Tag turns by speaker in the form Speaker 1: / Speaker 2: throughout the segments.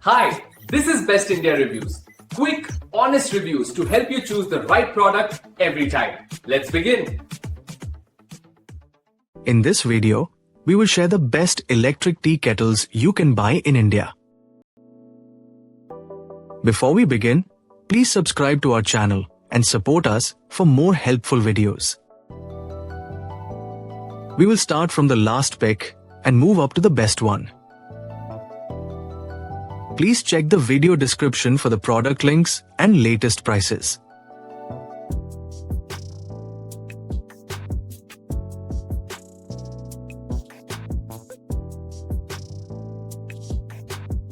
Speaker 1: Hi, this is Best India Reviews. Quick, honest reviews to help you choose the right product every time. Let's begin.
Speaker 2: In this video, we will share the best electric tea kettles you can buy in India. Before we begin, please subscribe to our channel and support us for more helpful videos. We will start from the last pick and move up to the best one. Please check the video description for the product links and latest prices.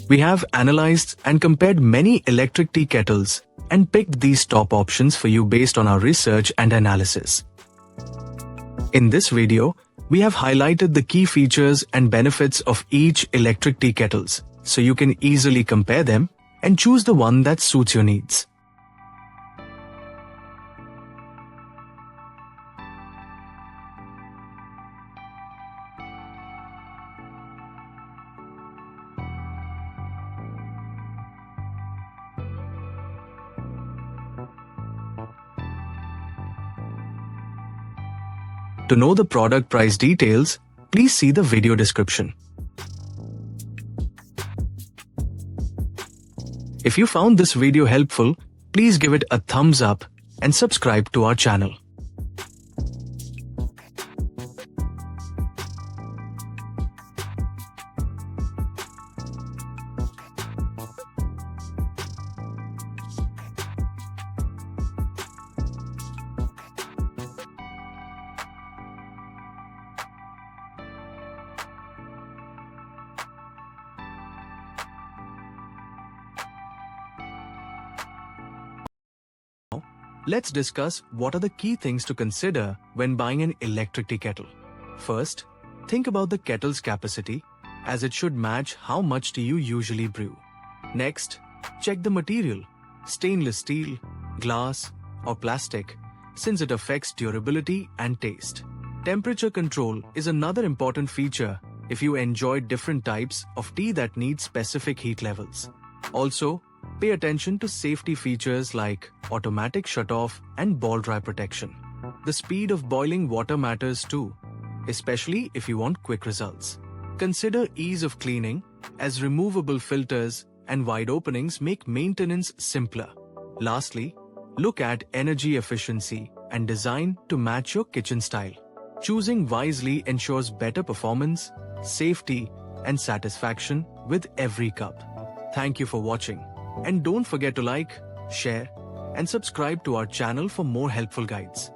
Speaker 2: We have analyzed and compared many electric tea kettles and picked these top options for you based on our research and analysis. In this video, we have highlighted the key features and benefits of each electric tea kettles, so you can easily compare them and choose the one that suits your needs. To know the product price details, please see the video description. If you found this video helpful, please give it a thumbs up and subscribe to our channel. Let's discuss what are the key things to consider when buying an electric tea kettle. First, think about the kettle's capacity, as it should match how much tea you usually brew. Next, check the material, stainless steel, glass, or plastic, since it affects durability and taste. Temperature control is another important feature if you enjoy different types of tea that need specific heat levels. Also, pay attention to safety features like automatic shutoff and ball dry protection. The speed of boiling water matters too, especially if you want quick results. Consider ease of cleaning, as removable filters and wide openings make maintenance simpler. Lastly, look at energy efficiency and design to match your kitchen style. Choosing wisely ensures better performance, safety, and satisfaction with every cup. Thank you for watching. And don't forget to like, share, and subscribe to our channel for more helpful guides.